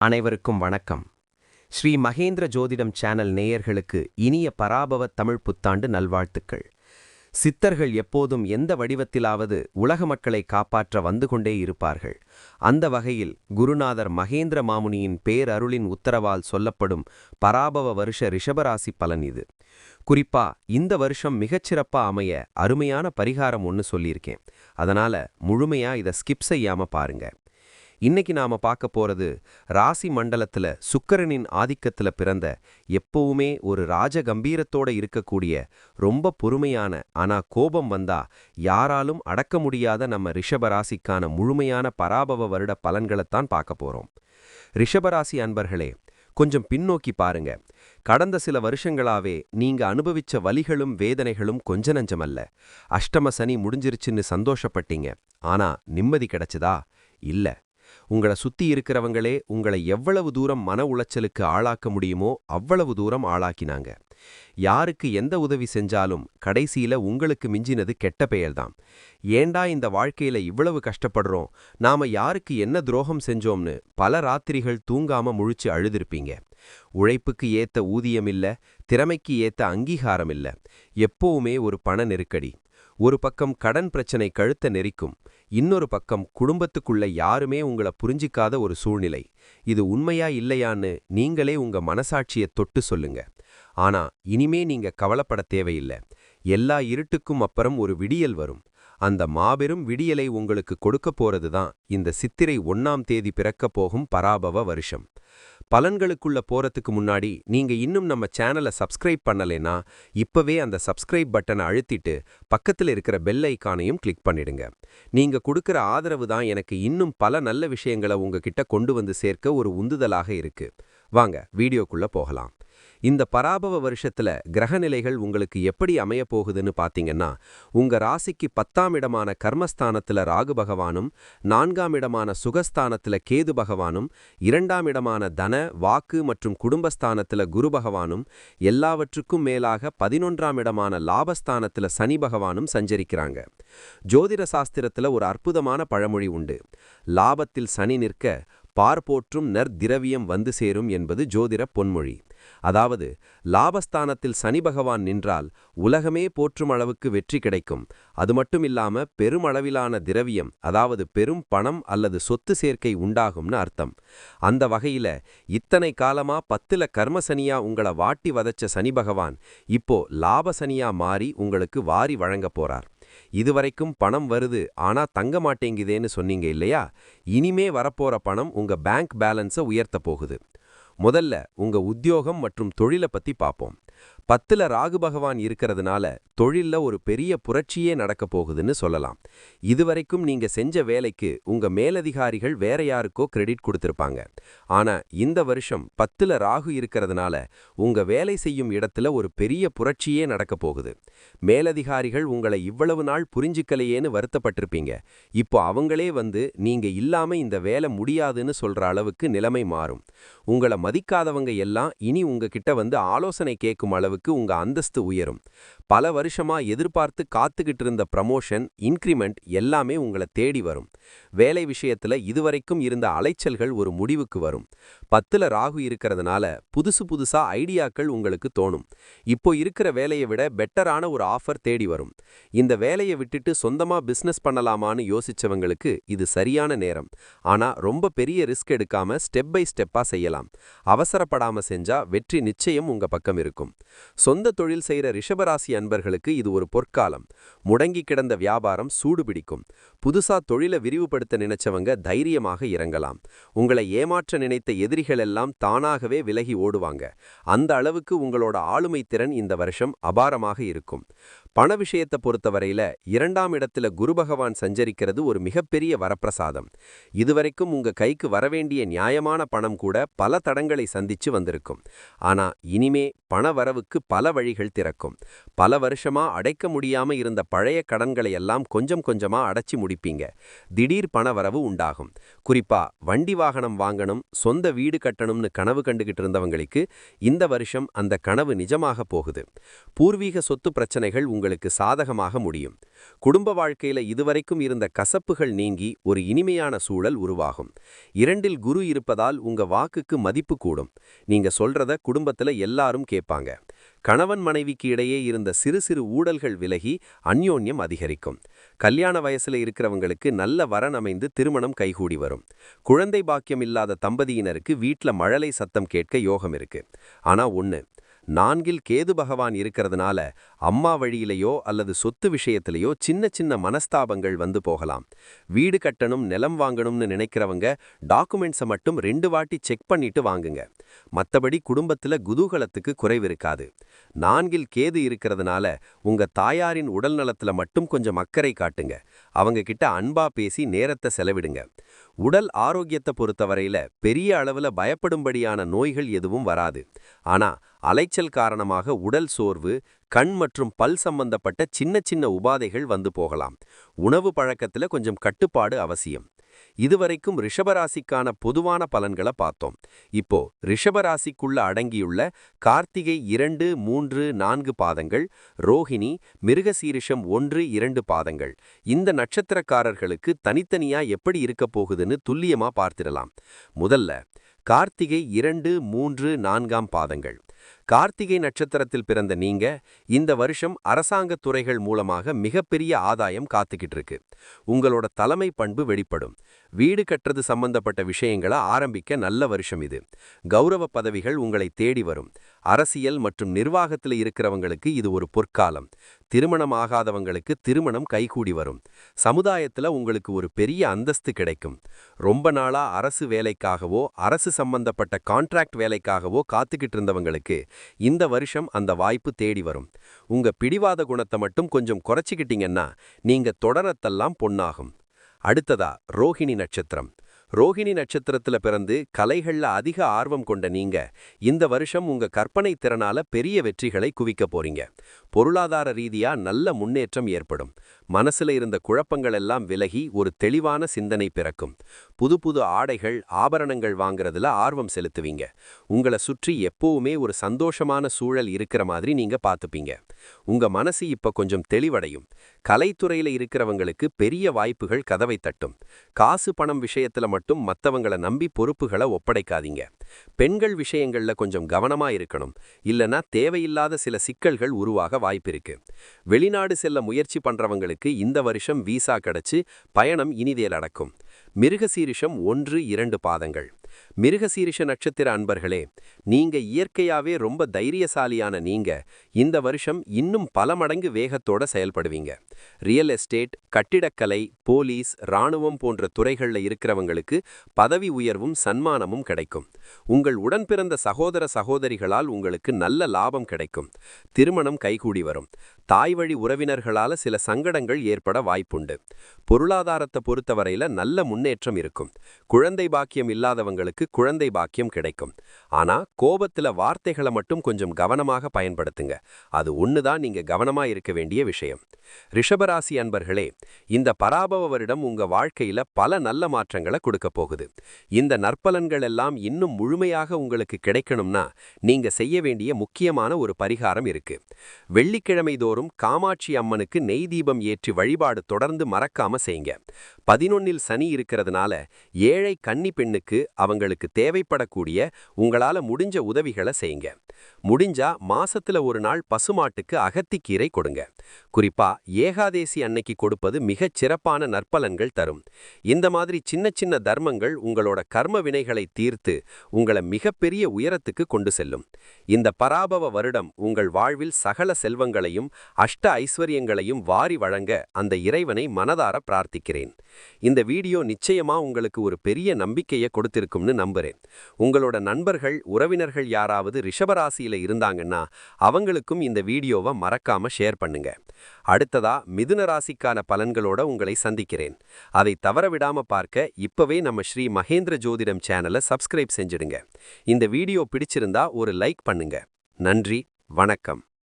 அனைவருக்கும் வணக்கம். ஸ்ரீ மகேந்திர ஜோதிடம் சேனல் நேயர்களுக்கு இனிய பராபவ தமிழ் புத்தாண்டு நல்வாழ்த்துக்கள். சித்தர்கள் எப்போதும் எந்த வடிவத்திலாவது உலக மக்களை காப்பாற்ற வந்து கொண்டே இருப்பார்கள். அந்த வகையில் குருநாதர் மகேந்திர மாமுனியின் பேரருளின் உத்தரவால் சொல்லப்படும் பராபவ வருஷ ரிஷபராசி பலன் இது. குறிப்பா இந்த வருஷம் மிகச்சிறப்பா அமைய அருமையான பரிகாரம் ஒன்று சொல்லியிருக்கேன். அதனால முழுமையா இதை ஸ்கிப் செய்யாம பாருங்க. இன்னைக்கு நாம பார்க்க போறது ராசி மண்டலத்துல சுக்கிரனின் ஆதிக்கத்துல பிறந்த, எப்பவுமே ஒரு ராஜ கம்பீரத்தோட இருக்கக்கூடிய, ரொம்ப பொறுமையான, ஆனா கோபம் வந்தா யாராலும் அடக்க முடியாத நம்ம ரிஷபராசிக்கான முழுமையான பராபவ வருட பலன்களைத்தான் பார்க்க போறோம். ரிஷபராசி அன்பர்களே, கொஞ்சம் பின்னோக்கி பாருங்க. கடந்த சில வருஷங்களாவே நீங்க அனுபவிச்ச வலிகளும் வேதனைகளும் கொஞ்ச நஞ்சமல்ல. அஷ்டம சனி முடிஞ்சிருச்சுன்னு சந்தோஷப்பட்டீங்க. ஆனா நிம்மதி கிடைச்சதா? இல்ல. உங்களை சுத்தி இருக்கிறவங்களே உங்களை எவ்வளவு தூரம் மன உளைச்சலுக்கு ஆளாக்க முடியுமோ அவ்வளவு தூரம் ஆளாக்கினாங்க. யாருக்கு எந்த உதவி செஞ்சாலும் கடைசியில உங்களுக்கு மிஞ்சினது கெட்ட பெயர்தான். ஏண்டா இந்த வாழ்க்கையில இவ்வளவு கஷ்டப்படுறோம், நாம யாருக்கு என்ன துரோகம் செஞ்சோம்னு பல ராத்திரிகள் தூங்காம முழிச்சு அழுதிருப்பீங்க. உழைப்புக்கு ஏத்த ஊதியம் இல்ல, திறமைக்கு ஏத்த அங்கீகாரம் இல்ல, எப்பவுமே ஒரு பண நெருக்கடி. ஒரு பக்கம் கடன் பிரச்சனை கழுத்த நெரிக்கும், இன்னொரு பக்கம் குடும்பத்துக்குள்ள யாருமே உங்களை புரிஞ்சிக்காத ஒரு சூழ்நிலை. இது உண்மையா இல்லையான்னு நீங்களே உங்க மனசாட்சியை தொட்டு சொல்லுங்க. ஆனா இனிமே நீங்க கவலைப்பட தேவையில்லை. எல்லா இருட்டுக்கும் அப்புறம் ஒரு விடியல் வரும். அந்த மாபெரும் விடியலை உங்களுக்கு கொடுக்க போறதுதான் இந்த சித்திரை 1ஆம் தேதி பிறக்கப் போகும் பராபவ வருஷம். பலன்களுக்குள்ள போறதுக்கு முன்னாடி நீங்க இன்னும் நம்ம சேனலை சப்ஸ்கிரைப் பண்ணலைன்னா இப்பவே அந்த சப்ஸ்கிரைப் பட்டனை அழுத்திட்டு பக்கத்துல இருக்கிற பெல் ஐகானையும் கிளிக் பண்ணிடுங்க. நீங்க கொடுக்கிற ஆதரவு தான் எனக்கு இன்னும் பல நல்ல விஷயங்களை உங்ககிட்ட கொண்டு வந்து சேர்க்க ஒரு உந்துதலாக இருக்கு. வாங்க வீடியோக்குள்ள போகலாம். இந்த பராபவ வருஷத்துல கிரகநிலைகள் உங்களுக்கு எப்படி அமைய போகுதுன்னு பாத்தீங்கன்னா, உங்க ராசிக்கு 10ஆம் இடமான கர்மஸ்தானத்துல ராகு பகவானும், 4ஆம் இடமான சுகஸ்தானத்துல கேது பகவானும், 2ஆம் இடமான தன வாக்கு மற்றும் குடும்பஸ்தானத்துல குரு பகவானும், எல்லாவற்றுக்கும் மேலாக 11ஆம் இடமான லாபஸ்தானத்துல சனி பகவானும் சஞ்சரிக்கிறாங்க. ஜோதிட சாஸ்திரத்துல ஒரு அற்புதமான பழமொழி உண்டு. லாபத்தில் சனி நிற்க பார்போற்றும் திரவியம் வந்து சேரும் என்பது ஜோதிட பொன்மொழி. அதாவது லாபஸ்தானத்தில் சனி பகவான் நின்றால் உலகமே போற்றும் அளவுக்கு வெற்றி கிடைக்கும். அது மட்டும் இல்லாம பெருமளவிலான திரவியம், அதாவது பெரும் பணம் அல்லது சொத்து சேர்க்கை உண்டாகும்னு அர்த்தம். அந்த வகையில இத்தனை காலமா 10ல கர்மசனியா உங்களை வாட்டி வதச்ச சனி பகவான் இப்போ லாபசனியா மாறி உங்களுக்கு வாரி வழங்க போறார். இதுவரைக்கும் பணம் வருது ஆனா தங்க மாட்டேங்குதேன்னு சொன்னீங்க இல்லையா? இனிமே வரப்போற பணம் உங்க பேங்க் பேலன்ஸை உயர்த்த போகுது. முதல்ல உங்க உத்தியோகம் மற்றும் தொழிலை பத்தி பார்ப்போம். 10ல ராகு பகவான் இருக்கிறதுனால தொழில்ல ஒரு பெரிய புரட்சியே நடக்க போகுதுன்னு சொல்லலாம். இதுவரைக்கும் நீங்க செஞ்ச வேலைக்கு உங்க மேலதிகாரிகள் வேற யாருக்கோ கிரெடிட் கொடுத்திருப்பாங்க. ஆனா இந்த வருஷம் 10ல ராகு இருக்கிறதுனால உங்க வேலை செய்யும் இடத்துல ஒரு பெரிய புரட்சியே நடக்க போகுது. மேலதிகாரிகள் உங்களை இவ்வளவு நாள் புரிஞ்சிக்கலையேன்னு வருத்தப்பட்டிருப்பீங்க. இப்போ அவங்களே வந்து நீங்க இல்லாம இந்த வேலை முடியாதுன்னு சொல்ற அளவுக்கு நிலைமை மாறும். உங்களை மதிக்காதவங்க எல்லாம் இனி உங்ககிட்ட வந்து ஆலோசனை கேட்கும் அளவுக்கு உங்க அந்தஸ்து உயரும். பல வருஷமா எதிர்பார்த்து காத்துக்கிட்டு இருந்த ப்ரமோஷன், இன்கிரிமெண்ட் எல்லாமே உங்களை தேடி வரும். வேலை விஷயத்துல இதுவரைக்கும் இருந்த அலைச்சல்கள் ஒரு முடிவுக்கு வரும். 10ல ராகு இருக்கிறதுனால புதுசா ஐடியாக்கள் உங்களுக்கு தோணும். இப்போ இருக்கிற வேலையை விட பெட்டரான ஒரு ஆஃபர் தேடி வரும். இந்த வேலையை விட்டுட்டு சொந்தமா பிசினஸ் பண்ணலாமான்னு யோசிச்சவங்களுக்கு இது சரியான நேரம். ஆனா ரொம்ப பெரிய ரிஸ்க் எடுக்காம ஸ்டெப் பை ஸ்டெப்பா செய்யலாம். அவசரப்படாம செஞ்சா வெற்றி நிச்சயம் உங்க பக்கம் இருக்கும். சொந்த தொழில் செய்யற ரிஷபராசி அன்பர்களுக்கு இது ஒரு பொற்காலம். முடங்கி கிடந்த வியாபாரம் சூடு பிடிக்கும். புதுசா தொழிலை விரிவுபடுத்த நினைச்சவங்க தைரியமாக இறங்கலாம். உங்களை ஏமாற்ற நினைத்த எதிரிகள் எல்லாம் தானாகவே விலகி ஓடுவாங்க. அந்த அளவுக்கு உங்களோட ஆளுமை திறன் இந்த வருஷம் அபாரமாக இருக்கும். பண விஷயத்தை பொறுத்தவரையில 2ஆம் இடத்துல குரு பகவான் சஞ்சரிக்கிறது ஒரு மிகப்பெரிய வரப்பிரசாதம். இதுவரைக்கும் உங்க கைக்கு வரவேண்டிய நியாயமான பணம் கூட பல தடங்களை சந்திச்சு வந்திருக்கும். ஆனா இனிமே பண வரவுக்கு பல வழிகள் திறக்கும். பல வருஷமா அடைக்க முடியாம இருந்த பழைய கடன்களை எல்லாம் கொஞ்சம் கொஞ்சமா அடைச்சி முடிப்பீங்க. திடீர் பண வரவு உண்டாகும். குறிப்பா வண்டி வாகனம் வாங்கணும், சொந்த வீடு கட்டணும்னு கனவு கண்டுகிட்டு இருந்தவங்களுக்கு இந்த வருஷம் அந்த கனவு நிஜமாக போகுது. பூர்வீக சொத்து பிரச்சனைகள் உங்களுக்கு சாதகமாக முடியும். குடும்ப வாழ்க்கையில இதுவரைக்கும் இருந்த கசப்புகள் நீங்கி ஒரு இனிமையான சூழல் உருவாகும். 2இல் குரு இருப்பதால் உங்க வாக்குக்கு மதிப்பு கூடும். நீங்க சொல்றத குடும்பத்துல எல்லாரும் கேட்பாங்க. கணவன் மனைவிக்கு இடையே இருந்த சிறு சிறு ஊடல்கள் விலகி அந்யோன்யம் அதிகரிக்கும். கல்யாண வயசுல இருக்கிறவங்களுக்கு நல்ல வரன் அமைந்து திருமணம் கைகூடி வரும். குழந்தை பாக்கியம் இல்லாத தம்பதியினருக்கு வீட்ல மழலை சத்தம் கேட்க யோகம் இருக்கு. ஆனா 4இல் கேது பகவான் இருக்கிறதுனால அம்மா வழியிலையோ அல்லது சொத்து விஷயத்திலேயோ சின்ன சின்ன மனஸ்தாபங்கள் வந்து போகலாம். வீடு கட்டணும், நிலம் வாங்கணும்னு நினைக்கிறவங்க டாக்குமெண்ட்ஸை மட்டும் 2 வாட்டி செக் பண்ணிட்டு வாங்குங்க. மத்தபடி குடும்பத்துல குதூகலத்துக்கு குறைவிருக்காது. 4இல் கேது இருக்கிறதுனால உங்க தாயாரின் உடல் நலத்துல மட்டும் கொஞ்சம் அக்கறை காட்டுங்க. அவங்க கிட்ட அன்பா பேசி நேரத்தை செலவிடுங்க. உடல் ஆரோக்கியத்தை பொறுத்தவரையில பெரிய அளவுல பயப்படும்படியான நோய்கள் எதுவும் வராது. ஆனா அலைச்சல் காரணமாக உடல் சோர்வு, கண் மற்றும் பல் சம்பந்தப்பட்ட சின்ன சின்ன உபாதைகள் வந்து போகலாம். உணவு பழக்கத்துல கொஞ்சம் கட்டுப்பாடு அவசியம். இதுவரைக்கும் ரிஷபராசிக்கான பொதுவான பலன்களை பார்த்தோம். இப்போ ரிஷபராசிக்குள்ள அடங்கியுள்ள கார்த்திகை 2, 3, 4 பாதங்கள், ரோஹிணி, மிருகசீரிஷம் 1, 2 பாதங்கள், இந்த நட்சத்திரக்காரர்களுக்கு தனித்தனியா எப்படி இருக்க போகுதுன்னு துல்லியமா பார்த்திடலாம். முதல்ல கார்த்திகை 2, 3, 4 பாதங்கள். கார்த்திகை நட்சத்திரத்தில் பிறந்த நீங்க இந்த வருஷம் அரசாங்க துறைகள் மூலமாக மிகப்பெரிய ஆதாயம் காத்துக்கிட்டு இருக்கு. உங்களோட தலைமை பண்பு வெளிப்படும். வீடு கட்டுறது சம்பந்தப்பட்ட விஷயங்களை ஆரம்பிக்க நல்ல வருஷம் இது. கௌரவ பதவிகள் உங்களை தேடி வரும். அரசியல் மற்றும் நிர்வாகத்தில் இருக்கிறவங்களுக்கு இது ஒரு பொற்காலம். திருமணம் ஆகாதவங்களுக்கு திருமணம் கைகூடி வரும். சமுதாயத்துல உங்களுக்கு ஒரு பெரிய அந்தஸ்து கிடைக்கும். ரொம்ப நாளா அரசு வேலைக்காகவோ அரசு சம்பந்தப்பட்ட கான்ட்ராக்ட் வேலைக்காகவோ காத்துக்கிட்டு இருந்தவங்களுக்கு இந்த வருஷம் அந்த வாய்ப்பு தேடி வரும். உங்க பிடிவாத குணத்தை மட்டும் கொஞ்சம் குறைச்சிக்கிட்டீங்கன்னா நீங்க தொடரத்தெல்லாம் பொன்னாகும். அடுத்ததா ரோஹிணி நட்சத்திரம். ரோஹிணி நட்சத்திரத்துல பிறந்து கலைகள்ல அதிக ஆர்வம் கொண்ட நீங்க இந்த வருஷம் உங்க கற்பனை திறனால பெரிய வெற்றிகளை குவிக்க போறீங்க. பொருளாதார ரீதியா நல்ல முன்னேற்றம் ஏற்படும். மனசுல இருந்த குழப்பங்கள் எல்லாம் விலகி ஒரு தெளிவான சிந்தனை பிறக்கும். புது புது ஆடைகள், ஆபரணங்கள் வாங்குறதுல ஆர்வம் செலுத்துவீங்க. உங்களை சுற்றி எப்பவுமே ஒரு சந்தோஷமான சூழல் இருக்கிற மாதிரி நீங்க பார்த்துப்பீங்க. உங்க மனசு இப்ப கொஞ்சம் தெளிவடையும். கலைத்துறையில இருக்கிறவங்களுக்கு பெரிய வாய்ப்புகள் கதவை தட்டும். காசு பணம் விஷயத்துல மட்டும் மத்தவங்கள நம்பி பொறுப்புகளை ஒப்படைக்காதீங்க. பெண்கள் விஷயங்கள்ல கொஞ்சம் கவனமா இருக்கணும். இல்லனா தேவையில்லாத சில சிக்கல்கள் உருவாக வாய்ப்பிருக்கு. வெளிநாடு செல்ல முயற்சி பண்றவங்களுக்கு இந்த வருஷம் வீசா கிடைச்சு பயணம் இனிதே நடக்கும். மிருகசீரிஷம் 1, 2 பாதங்கள். மிருகசீரிஷ நட்சத்திர அன்பர்களே, நீங்க இயற்கையாவே ரொம்ப தைரியசாலியான நீங்க இந்த வருஷம் இன்னும் பல மடங்கு வேகத்தோட செயல்படுவீங்க. ரியல் எஸ்டேட், கட்டிடக்கலை, போலீஸ், இராணுவம் போன்ற துறைகள்ல இருக்கிறவங்களுக்கு பதவி உயர்வும் சன்மானமும் கிடைக்கும். உங்கள் உடன் பிறந்த சகோதர சகோதரிகளால் உங்களுக்கு நல்ல லாபம் கிடைக்கும். திருமணம் கைகூடி வரும். தாய் வழி உறவினர்களால சில சங்கடங்கள் ஏற்பட வாய்ப்புண்டு. பொருளாதாரத்தை பொறுத்தவரையில நல்ல முன்னேற்றம் இருக்கும். குழந்தை பாக்கியம் இல்லாதவங்களுக்கு குழந்தை பாக்கியம் கிடைக்கும். ஆனா கோபத்துல வார்த்தைகளை மட்டும் கொஞ்சம் கவனமாக பயன்படுத்துங்க. அது ஒண்ணுதான் நீங்க கவனமா இருக்க வேண்டிய விஷயம். ரிஷபராசி அன்பர்களே, இந்த பராபவ வருடம் உங்க வாழ்க்கையில பல நல்ல மாற்றங்களை கொடுக்க போகுது. இந்த நற்பலன்கள் எல்லாம் இன்னும் முழுமையாக உங்களுக்கு கிடைக்கணும்னா நீங்க செய்ய வேண்டிய முக்கியமான ஒரு பரிகாரம் இருக்கு. வெள்ளிக்கிழமை தோறும் காமாட்சி அம்மனுக்கு நெய் தீபம் ஏற்றி வழிபாடு தொடர்ந்து மறக்காம செய்யுங்க. 11இல் சனி இருக்கிறதுனால ஏழை கன்னி பெண்ணுக்கு அவங்களுக்கு தேவைப்படக்கூடிய உங்களால முடிஞ்ச உதவிகளை செய்யுங்க. முடிஞ்சா மாசத்துல ஒரு நாள் பசுமாட்டுக்கு அகத்திக்கீரை கொடுங்க. குறிப்பா ஏகாதேசி அன்னைக்கு கொடுப்பது மிகச் சிறப்பான நற்பலன்கள் தரும். இந்த மாதிரி சின்ன சின்ன தர்மங்கள் உங்களோட கர்ம வினைகளை தீர்த்து உங்களை மிகப்பெரிய உயரத்துக்கு கொண்டு செல்லும். இந்த பராபவ வருடம் உங்கள் வாழ்வில் சகல செல்வங்களையும் அஷ்ட ஐஸ்வர்யங்களையும் வாரி வழங்க அந்த இறைவனை மனதார பிரார்த்திக்கிறேன். இந்த வீடியோ நிச்சயமா உங்களுக்கு ஒரு பெரிய நம்பிக்கையை கொடுத்திருக்கும்னு நம்புறேன். உங்களோட நண்பர்கள், உறவினர்கள் யாராவது ரிஷபராசியில இருந்தாங்கன்னா அவங்களுக்கும் இந்த வீடியோவை மறக்காம ஷேர் பண்ணுங்க. அடுத்ததா மிதுன ராசிக்கான பலன்களோட உங்களை சந்திக்கிறேன். அதை தவறவிடாம பார்க்க இப்பவே நம்ம ஸ்ரீ மகேந்திர ஜோதிடம் சேனலை சப்ஸ்கிரைப் செஞ்சிடுங்க. இந்த வீடியோ பிடிச்சிருந்தா ஒரு லைக் பண்ணுங்க. நன்றி, வணக்கம்.